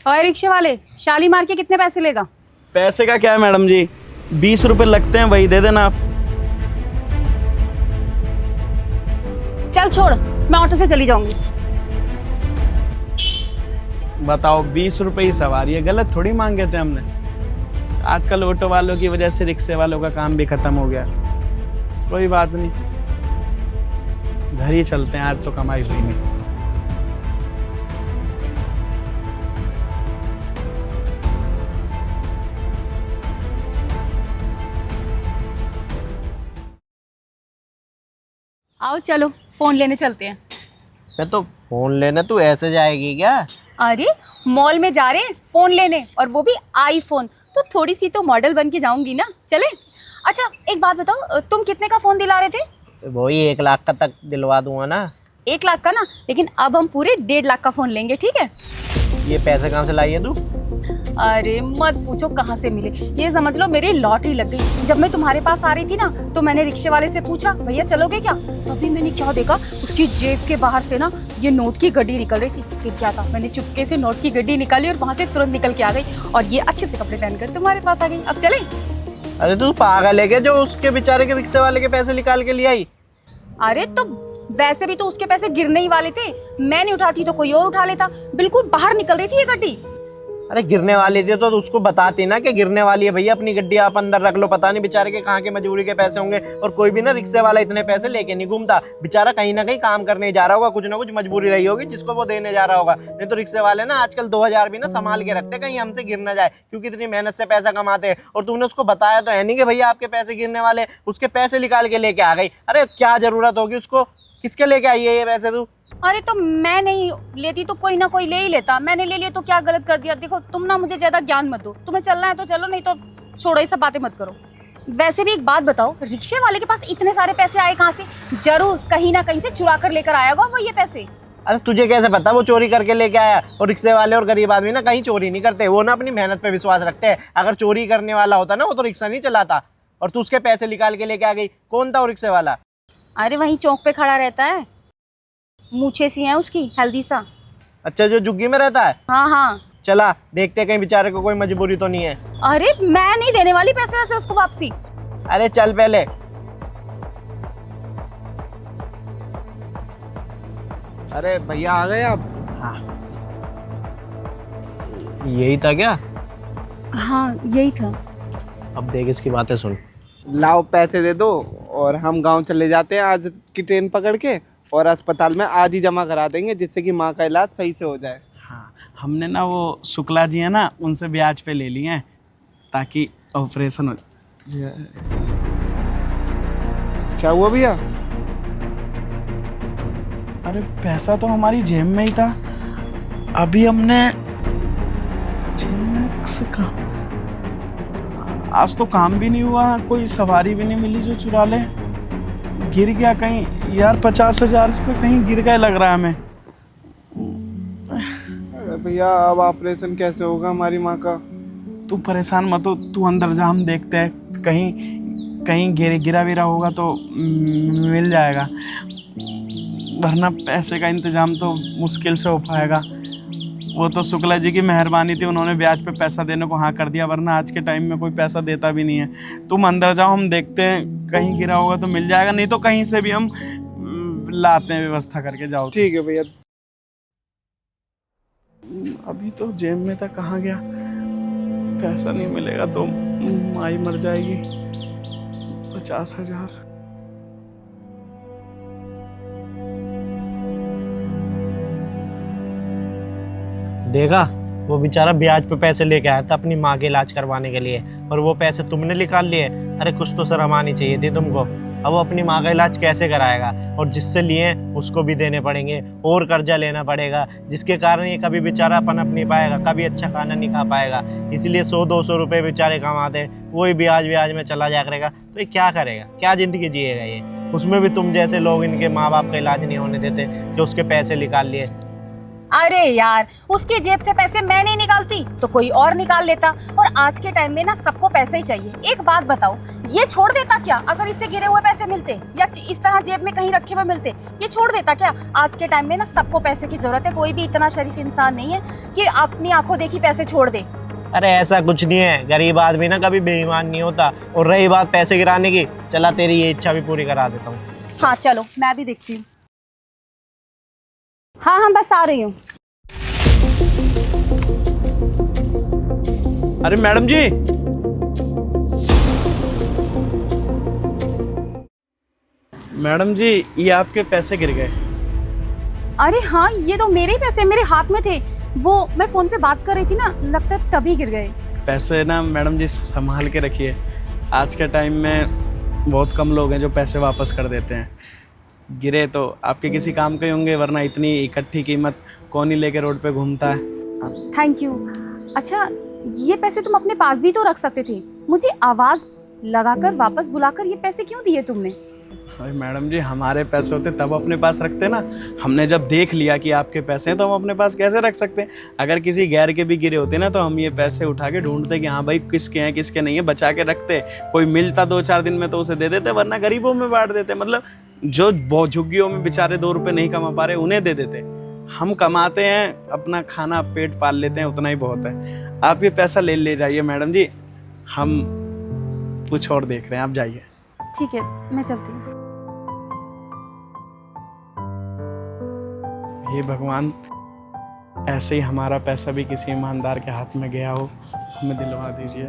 और रिक्शे वाले, शाली मार के कितने पैसे लेगा? पैसे का क्या है मैडम जी, 20 रुपए लगते हैं, वही दे देना आप। चल छोड़, मैं ऑटो से चली जाऊंगी। बताओ, 20 रुपए ही सवारी है, गलत थोड़ी मांगे थे हमने। आजकल ऑटो वालों की वजह से रिक्शे वालों का काम भी खत्म हो गया। कोई बात नहीं, घर ही चलते हैं, आज तो कमाई हुई नहीं। आओ चलो, फोन लेने चलते हैं। मैं तो फोन लेने, तू ऐसे जाएगी क्या? अरे मॉल में जा रहे हैं फोन लेने, और वो भी आईफोन, तो थोड़ी सी तो मॉडल बन के जाऊंगी ना। चले। अच्छा एक बात बताओ, तुम कितने का फोन दिला रहे थे? वही 1 लाख का तक दिलवा दूंगा ना। 1 लाख का ना, लेकिन अब हम पूरे 1.5 लाख का फोन लेंगे, ठीक है? ये पैसे कहाँ से लाई है तू? अरे मत पूछो कहाँ से मिले, ये समझ लो मेरी लॉटरी लग गई। जब मैं तुम्हारे पास आ रही थी ना, तो मैंने रिक्शे वाले से पूछा, भैया चलोगे क्या? तभी मैंने क्या देखा, उसकी जेब के बाहर से ना ये नोट की गड्डी निकल रही थी। फिर क्या था, मैंने चुपके से नोट की गड्डी निकाली और वहां से तुरंत निकल के आ गई, और ये अच्छे से कपड़े पहनकर तुम्हारे पास आ गई। अब चले? अरे तू पागल है क्या, जो उसके बेचारे के रिक्शे वाले के पैसे निकाल के ले आई? अरे तो वैसे भी तो उसके पैसे गिरने ही वाले थे, मैं नहीं उठाती तो कोई और उठा लेता। बिल्कुल बाहर निकल रही थी ये गड्डी। अरे गिरने वाली थी तो उसको बताती ना कि गिरने वाली है भैया, अपनी गड्डी आप अंदर रख लो। पता नहीं बेचारे के कहाँ के मजबूरी के पैसे होंगे। और कोई भी ना रिक्शे वाला इतने पैसे लेके नहीं घूमता, बेचारा कहीं ना कहीं काम करने जा रहा होगा, कुछ ना कुछ मजबूरी रही होगी जिसको वो देने जा रहा होगा। नहीं तो रिक्शे वाले ना आजकल 2000 भी ना संभाल के रखते, कहीं हमसे गिर ना जाए, क्योंकि इतनी मेहनत से पैसा कमाते हैं। और तुमने उसको बताया तो है नहीं कि भैया आपके पैसे गिरने वाले, उसके पैसे निकाल के लेके आ गई। अरे क्या जरूरत होगी उसको, किसके लेके आई है ये पैसे तू? अरे तो मैं नहीं लेती तो कोई ना कोई ले ही लेता, मैंने ले लिया तो क्या गलत कर दिया? देखो तुम ना मुझे ज्यादा ज्ञान मत दो, तुम्हें चलना है तो चलो, नहीं तो छोड़ो, ये सब बातें मत करो। वैसे भी एक बात बताओ, रिक्शे वाले के पास इतने सारे पैसे आए कहाँ से? जरूर कहीं ना कहीं से चुरा कर लेकर आया होगा वो ये पैसे। अरे तुझे कैसे पता वो चोरी करके लेके आया? और रिक्शे वाले और गरीब आदमी ना कहीं चोरी नहीं करते, वो ना अपनी मेहनत पे विश्वास रखते हैं। अगर चोरी करने वाला होता ना, वो तो रिक्शा नहीं चलाता। और तू उसके पैसे निकाल के लेके आ गई। कौन था वो रिक्शे वाला? अरे वहीं चौक पे खड़ा रहता है, मूछे सी हैं उसकी, हेल्दी सा। अच्छा, जो झुग्गी में रहता है? हाँ हाँ। चला देखते कहीं बेचारे को कोई मजबूरी तो नहीं है। अरे मैं नहीं देने वाली पैसे वैसे उसको वापसी। अरे चल पहले। अरे भैया आ गए आप? हाँ। यही था क्या? हाँ यही था। अब देख इसकी बातें सुन। लाओ पैसे दे दो और हम गांव चले जाते हैं आज की ट्रेन पकड़ के, और अस्पताल में आज ही जमा करा देंगे, जिससे कि माँ का इलाज सही से हो जाए। हाँ, हमने ना वो शुक्ला जी है ना, उनसे ब्याज पे ले लिए हैं ताकि ऑपरेशन हो जाए। क्या हुआ भैया? अरे पैसा तो हमारी जेब में ही था, अभी हमने जेब में से आज तो काम भी नहीं हुआ, कोई सवारी भी नहीं मिली जो चुरा ले। गिर गया कहीं यार, 50,000 पे कहीं गिर गए लग रहा है हमें। अरे भैया अब ऑपरेशन कैसे होगा हमारी माँ का? तू परेशान मत हो, तू अंदर जा, हम देखते हैं, कहीं कहीं गिरा विरा होगा तो मिल जाएगा, वरना पैसे का इंतजाम तो मुश्किल से हो पाएगा। वो तो शुक्ला जी की मेहरबानी थी, उन्होंने ब्याज पे पैसा देने को हाँ कर दिया, वरना आज के टाइम में कोई पैसा देता भी नहीं है। तुम अंदर जाओ, हम देखते हैं, कहीं गिरा होगा तो मिल जाएगा, नहीं तो कहीं से भी हम लाते हैं व्यवस्था करके। जाओ। ठीक है भैया। अभी तो जेब में था, कहाँ गया? पैसा नहीं मिलेगा तो माई मर जाएगी। 50,000। देखा, वो बेचारा ब्याज पे पैसे लेके आया था अपनी माँ के इलाज करवाने के लिए, और वो पैसे तुमने निकाल लिए। अरे कुछ तो शर्म आनी चाहिए थी तुमको। अब वो अपनी माँ का इलाज कैसे कराएगा? और जिससे लिए उसको भी देने पड़ेंगे, और कर्जा लेना पड़ेगा, जिसके कारण ये कभी बेचारा पनप नहीं पाएगा, कभी अच्छा खाना नहीं खा पाएगा। इसलिए 100-200 रुपये बेचारे कमाते हैं, वही ब्याज में चला जाया करेगा, तो ये क्या करेगा? क्या ज़िंदगी जिएगा ये? उसमें भी तुम जैसे लोग इनके माँ बाप का इलाज नहीं होने देते, जो उसके पैसे निकाल लिए। अरे यार, उसकी जेब से पैसे मैं नहीं निकालती तो कोई और निकाल लेता। और आज के टाइम में ना सबको पैसे ही चाहिए। एक बात बताओ, ये छोड़ देता क्या अगर इससे गिरे हुए पैसे मिलते या इस तरह जेब में कहीं रखे हुए मिलते? ये छोड़ देता क्या? आज के टाइम में ना सबको पैसे की जरूरत है। कोई भी इतना शरीफ इंसान नहीं है कि अपनी आंखों देखी पैसे छोड़ दे। अरे ऐसा कुछ नहीं है, गरीब आदमी ना कभी बेईमान नहीं होता। और रही बात पैसे गिराने की, चला तेरी ये इच्छा भी पूरी करा देता हूँ। हाँ चलो, मैं भी देखती हूँ। हाँ हाँ, बस आ रही हूँ। अरे मैडम जी, मैडम जी ये आपके पैसे गिर गए। अरे हाँ, ये तो मेरे ही पैसे मेरे हाथ में थे। वो मैं फोन पे बात कर रही थी ना, लगता है तभी गिर गए। पैसे ना मैडम जी संभाल के रखिए। आज के टाइम में बहुत कम लोग हैं जो पैसे वापस कर देते हैं। गिरे तो आपके किसी काम के होंगे, वरना इतनी इकट्ठी कीमत कौन ही लेके रोड पे घूमता है। Thank you. अच्छा, ये पैसे तुम अपने पास भी तो रख सकते थे। मुझे आवाज लगाकर वापस बुलाकर ये पैसे क्यों दिए तुमने? अरे मैडम जी, हमारे पैसे होते तब अपने पास रखते ना। हमने जब देख लिया कि आपके पैसे हैं तो हम अपने पास कैसे रख सकते हैं? अगर किसी गैर के भी गिरे होते ना तो हम ये पैसे उठा के ढूंढते कि हाँ भाई किसके हैं किसके नहीं है, बचा के रखते। कोई मिलता 2-4 दिन में तो उसे दे देते, वरना गरीबों में बांट देते। मतलब जो बहुत झुग्गियों में बेचारे 2 रुपये नहीं कमा पा रहे उन्हें दे देते। हम कमाते हैं, अपना खाना पेट पाल लेते हैं, उतना ही बहुत है। आप ये पैसा ले जाइए मैडम जी, हम कुछ और देख रहे हैं, आप जाइए। ठीक है, मैं चलती हूँ। हे भगवान, ऐसे ही हमारा पैसा भी किसी ईमानदार के हाथ में गया हो तो हमें दिलवा दीजिए।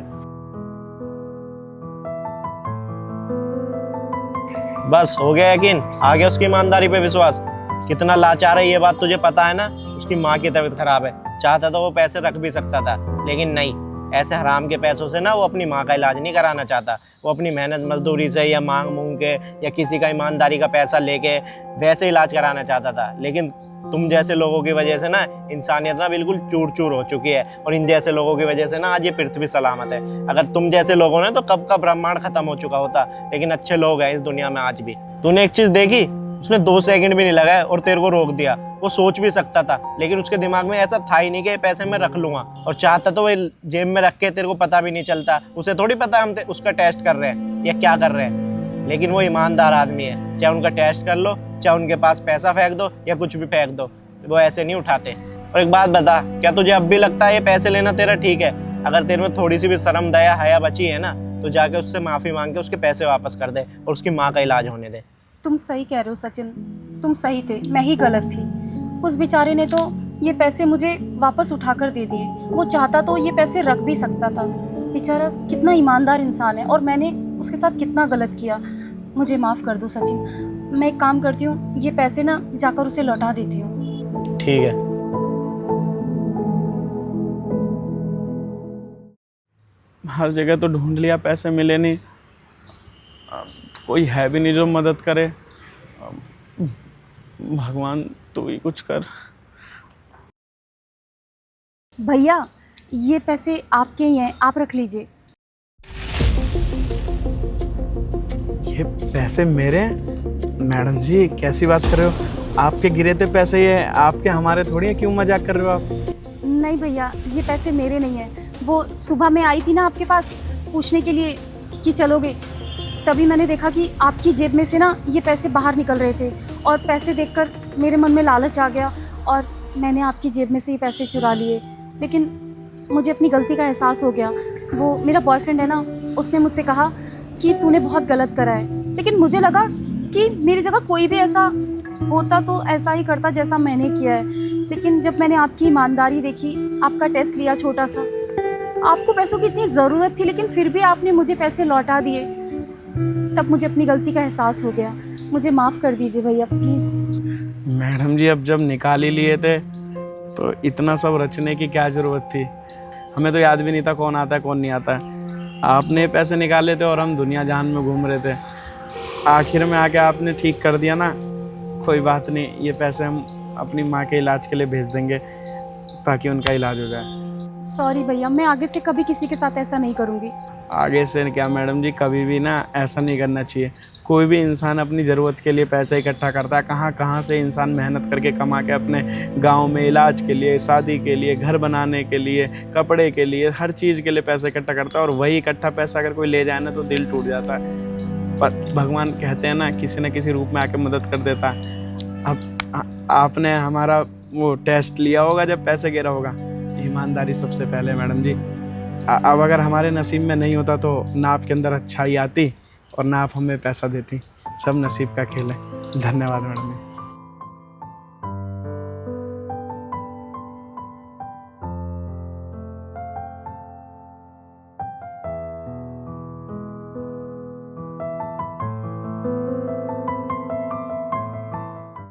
बस हो गया यकीन, आ गया उसकी ईमानदारी पे विश्वास। कितना लाचार है ये बात तुझे पता है ना। उसकी माँ की तबीयत खराब है, चाहता तो वो पैसे रख भी सकता था, लेकिन नहीं। ऐसे हराम के पैसों से ना वो अपनी माँ का इलाज नहीं कराना चाहता। वो अपनी मेहनत मजदूरी से या मांग मूंग के या किसी का ईमानदारी का पैसा लेके वैसे इलाज कराना चाहता था। लेकिन तुम जैसे लोगों की वजह से ना इंसानियत ना बिल्कुल चूर चूर हो चुकी है। और इन जैसे लोगों की वजह से ना आज ये पृथ्वी सलामत है। अगर तुम जैसे लोगों ने तो कब का ब्रह्मांड खत्म हो चुका होता। लेकिन अच्छे लोग हैं इस दुनिया में आज भी। तूने एक चीज देखी, उसने 2 सेकंड भी नहीं लगाए और तेरे को रोक दिया। वो सोच भी सकता था, लेकिन उसके दिमाग में ऐसा था ही नहीं कि ये पैसे मैं रख लूंगा। और चाहता तो वो जेब में रख के तेरे को पता भी नहीं चलता। उसे थोड़ी पता हम उसका टेस्ट कर रहे हैं या क्या कर रहे हैं। लेकिन वो ईमानदार आदमी है, चाहे उनका टेस्ट कर लो, चाहे उनके पास पैसा फेंक दो या कुछ भी फेंक दो, वो ऐसे नहीं उठाते। और एक बात बता, क्या तुझे अब भी लगता है ये पैसे लेना तेरा ठीक है? अगर तेरे में थोड़ी सी भी शर्म दया हया बची है ना, तो जाके उससे माफी मांग के उसके पैसे वापस कर दे और उसकी माँ का इलाज होने दे। तुम सही कह रहे हो सचिन, तुम सही थे, मैं ही गलत थी। उस बेचारे ने तो ये पैसे मुझे वापस उठाकर दे दिए। वो चाहता तो ये पैसे रख भी सकता था। बेचारा कितना ईमानदार इंसान है और मैंने उसके साथ कितना गलत किया। मुझे माफ़ कर दो सचिन। मैं एक काम करती हूँ, ये पैसे ना जाकर उसे लौटा देती हूँ। ठीक है। हर जगह तो ढूंढ लिया, पैसे मिले नहीं। कोई है भी नहीं जो मदद करे। भगवान तू ही कुछ कर। भैया, ये पैसे आपके ही हैं, आप रख लीजिए। ये पैसे मेरे हैं? मैडम जी कैसी बात कर रहे हो? आपके गिरे थे पैसे, ये आपके हमारे थोड़ी है, क्यों मजाक कर रहे हो आप? नहीं भैया, ये पैसे मेरे नहीं हैं। वो सुबह मैं आई थी ना आपके पास पूछने के लिए कि चलोगे, तभी मैंने देखा कि आपकी जेब में से ना ये पैसे बाहर निकल रहे थे और पैसे देखकर मेरे मन में लालच आ गया और मैंने आपकी जेब में से ये पैसे चुरा लिए। लेकिन मुझे अपनी गलती का एहसास हो गया। वो मेरा बॉयफ्रेंड है ना, उसने मुझसे कहा कि तूने बहुत गलत करा है। लेकिन मुझे लगा कि मेरी जगह कोई भी ऐसा होता तो ऐसा ही करता जैसा मैंने किया है। लेकिन जब मैंने आपकी ईमानदारी देखी, आपका टेस्ट लिया छोटा सा, आपको पैसों की इतनी ज़रूरत थी लेकिन फिर भी आपने मुझे पैसे लौटा दिए, तब मुझे अपनी गलती का एहसास हो गया। मुझे माफ़ कर दीजिए भैया प्लीज़। मैडम जी अब जब निकाल ही लिए थे तो इतना सब रचने की क्या ज़रूरत थी? हमें तो याद भी नहीं था कौन आता है कौन नहीं आता है। आपने पैसे निकाले थे और हम दुनिया जहान में घूम रहे थे। आखिर में आके आपने ठीक कर दिया ना। कोई बात नहीं, ये पैसे हम अपनी माँ के इलाज के लिए भेज देंगे ताकि उनका इलाज हो जाए। सॉरी भैया, मैं आगे से कभी किसी के साथ ऐसा नहीं करूँगी। आगे से क्या मैडम जी, कभी भी ना ऐसा नहीं करना चाहिए। कोई भी इंसान अपनी ज़रूरत के लिए पैसे इकट्ठा करता है, कहाँ कहाँ से इंसान मेहनत करके कमा के अपने गांव में इलाज के लिए, शादी के लिए, घर बनाने के लिए, कपड़े के लिए, हर चीज़ के लिए पैसे इकट्ठा करता है। और वही इकट्ठा पैसा अगर कोई ले जाए ना तो दिल टूट जाता है। पर भगवान कहते हैं ना, किसी न किसी रूप में आके मदद कर देता है। अब आपने हमारा वो टेस्ट लिया होगा जब पैसे गिरा होगा, ईमानदारी सबसे पहले मैडम जी। अब अगर हमारे नसीब में नहीं होता तो ना आपके अंदर अच्छाई आती और ना आप हमें पैसा देती। सब नसीब का खेल है। धन्यवाद मैडम जी।